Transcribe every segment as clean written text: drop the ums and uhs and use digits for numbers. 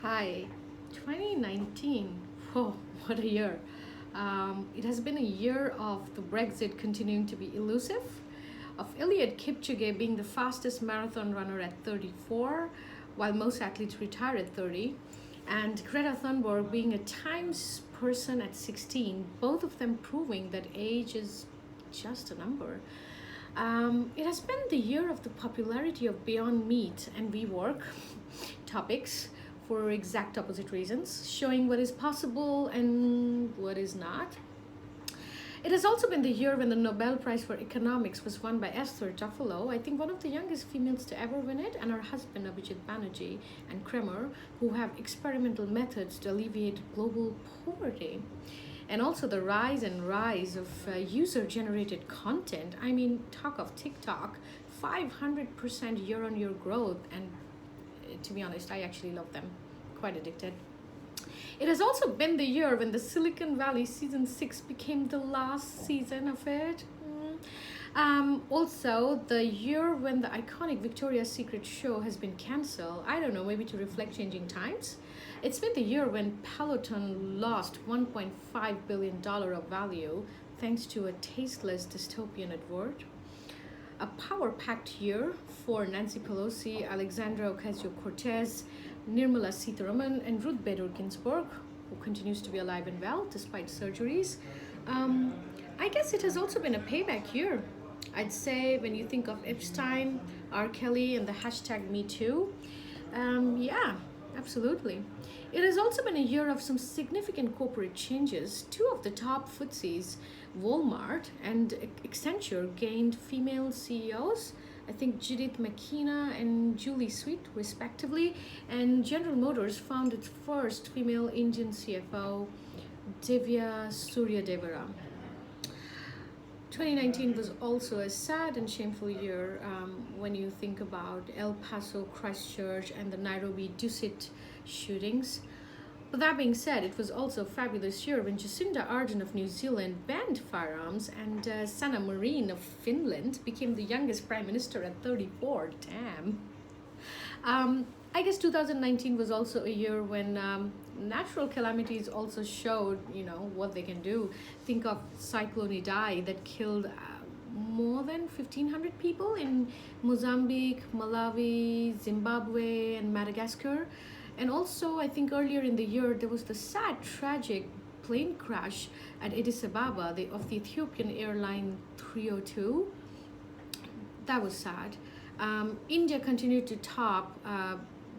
Hi, 2019. Whoa, what a year. It has been a year of the Brexit continuing to be elusive, of Eliud Kipchoge being the fastest marathon runner at 34, while most athletes retire at 30, and Greta Thunberg being a Times person at 16, both of them proving that age is just a number. It has been the year of the popularity of Beyond Meat and WeWork topics for exact opposite reasons, showing what is possible and what is not. It has also been the year when the Nobel Prize for Economics was won by Esther Duflo, I think one of the youngest females to ever win it, and her husband Abhijit Banerjee and Kremer, who have experimental methods to alleviate global poverty. And also the rise of user generated content. I mean, talk of TikTok, 500% year on year growth, and to be honest, I actually love them. Quite addicted. It has also been the year when the Silicon Valley season 6 became the last season of it. Also, the year when the iconic Victoria's Secret show has been cancelled. I don't know, maybe to reflect changing times. It's been the year when Peloton lost $1.5 billion of value thanks to a tasteless dystopian advert. A power packed year for Nancy Pelosi, Alexandra Ocasio Cortez, Nirmala Sitharaman, and Ruth Bader Ginsburg, who continues to be alive and well despite surgeries. Um, I guess it has also been a payback year. I'd say when you think of Epstein, R. Kelly, and the hashtag Me Too, yeah, absolutely. It has also been a year of some significant corporate changes. Two of the top FTSEs, Walmart and Accenture, gained female CEOs. I think Judith McKenna and Julie Sweet, respectively. And General Motors found its first female Indian CFO, Divya Suryadevara. 2019 was also a sad and shameful year when you think about El Paso, Christchurch, and the Nairobi Dusit shootings. But that being said, it was also a fabulous year when Jacinda Ardern of New Zealand banned firearms and Sanna Marin of Finland became the youngest prime minister at 34. Damn. I guess 2019 was also a year when natural calamities also showed, what they can do. Think of Cyclone Idai that killed more than 1,500 people in Mozambique, Malawi, Zimbabwe, and Madagascar. And also, I think earlier in the year, there was the sad, tragic plane crash at Addis Ababa of the Ethiopian airline 302. That was sad. India continued to top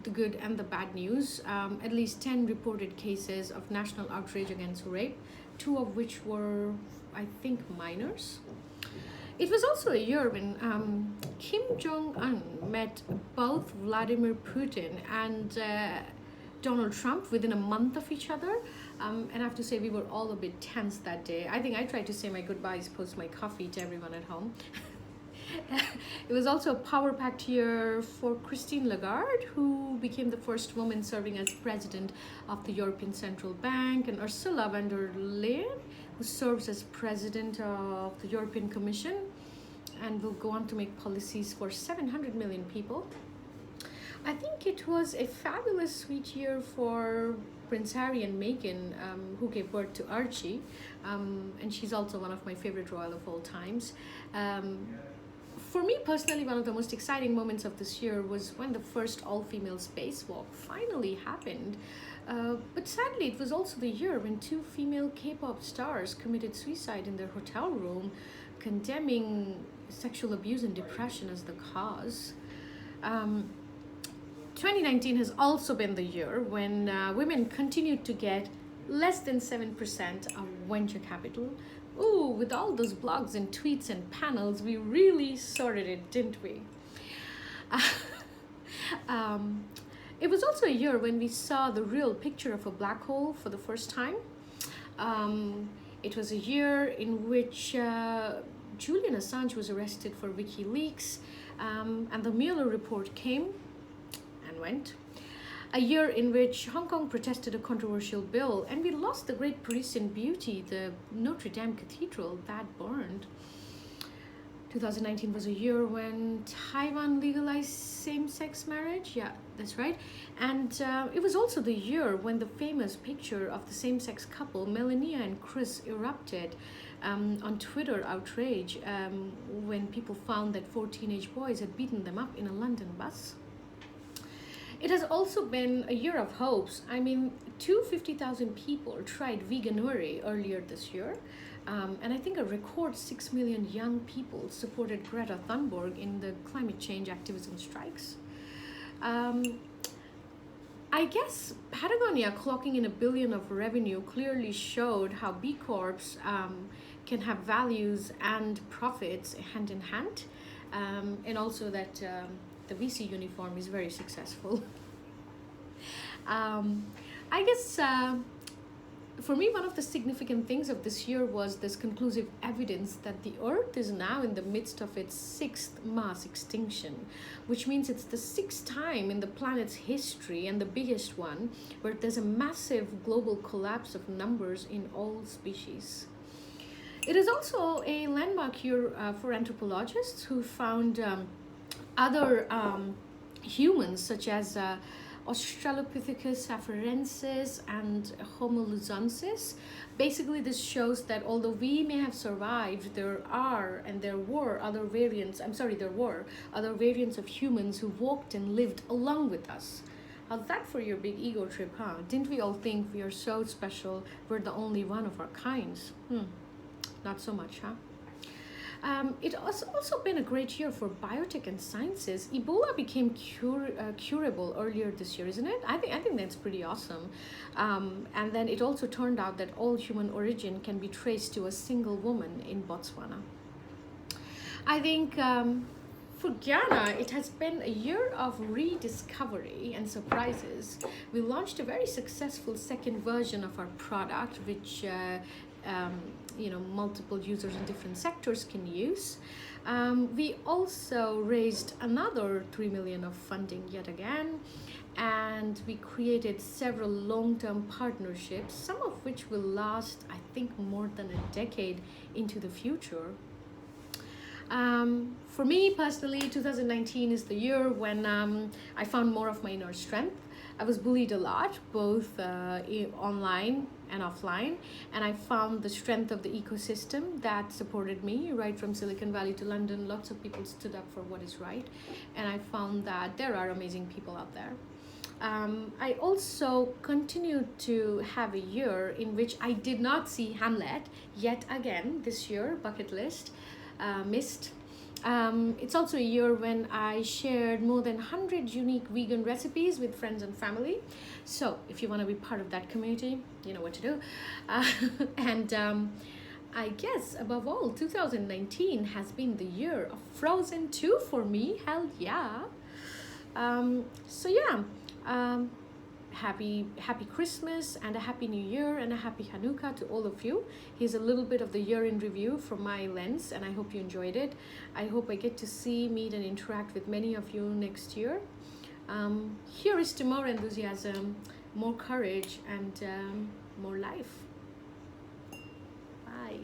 the good and the bad news. At least 10 reported cases of national outrage against rape, two of which were, I think, minors. It was also a year when Kim Jong un met both Vladimir Putin and Donald Trump within a month of each other. And I have to say, we were all a bit tense that day. I think I tried to say my goodbyes post my coffee to everyone at home. It was also a power packed year for Christine Lagarde, who became the first woman serving as president of the European Central Bank, and Ursula von der Leyen, who serves as president of the European Commission and will go on to make policies for 700 million people. I think it was a fabulous, sweet year for Prince Harry and Meghan, who gave birth to Archie, and she's also one of my favorite royal of all times. For me personally, one of the most exciting moments of this year was when the first all-female spacewalk finally happened. But sadly, it was also the year when two female K-pop stars committed suicide in their hotel room, condemning sexual abuse and depression as the cause. 2019 has also been the year when women continued to get less than 7% of venture capital. Ooh, with all those blogs and tweets and panels, we really sorted it, didn't we? um, it was also a year when we saw the real picture of a black hole for the first time. It was a year in which Julian Assange was arrested for WikiLeaks, and the Mueller report came and went. A year in which Hong Kong protested a controversial bill and we lost the great Parisian beauty, the Notre Dame Cathedral, that burned. 2019 was a year when Taiwan legalized same sex marriage. Yeah, That's right. And it was also the year when the famous picture of the same sex couple, Melania and Chris, erupted on Twitter outrage when people found that four teenage boys had beaten them up in a London bus. It has also been a year of hopes. I mean, 250,000 people tried Veganuary earlier this year. And I think a record 6 million young people supported Greta Thunberg in the climate change activism strikes. Um, I guess Patagonia clocking in 1 billion of revenue clearly showed how B Corps can have values and profits hand in hand, and also that the VC uniform is very successful. um, I guess for me, one of the significant things of this year was this conclusive evidence that the Earth is now in the midst of its sixth mass extinction, which means it's the sixth time in the planet's history and the biggest one where there's a massive global collapse of numbers in all species. It is also a landmark year for anthropologists who found other humans such as Australopithecus afarensis and Homo luzonensis. Basically, this shows that although we may have survived, there were other variants. I'm sorry, there were other variants of humans who walked and lived along with us. How's that for your big ego trip, huh? Didn't we all think we are so special? We're the only one of our kinds. Not so much, huh? It has also been a great year for biotech and sciences. Ebola became curable earlier this year, isn't it? I think that's pretty awesome. And then it also turned out that all human origin can be traced to a single woman in Botswana. I think for Ghana, it has been a year of rediscovery and surprises. We launched a very successful second version of our product, which multiple users in different sectors can use. We also raised another 3 million of funding yet again, and we created several long-term partnerships, some of which will last, I think, more than a decade into the future. For me personally, 2019 is the year when I found more of my inner strength. I was bullied a lot, both online and offline, and I found the strength of the ecosystem that supported me right from Silicon Valley to London. Lots of people stood up for what is right, and I found that there are amazing people out there. I also continued to have a year in which I did not see Hamlet yet again this year, bucket list, missed. It's also a year when I shared more than 100 unique vegan recipes with friends and family. So if you want to be part of that community, you know what to do. And I guess above all, 2019 has been the year of Frozen 2 for me. Hell yeah. So yeah. Happy Christmas and a happy New Year and a happy Hanukkah to all of you. Here's a little bit of the year in review from my lens, and I hope you enjoyed it. I hope I get to see, meet, and interact with many of you next year. Here is to more enthusiasm, more courage, and more life. Bye.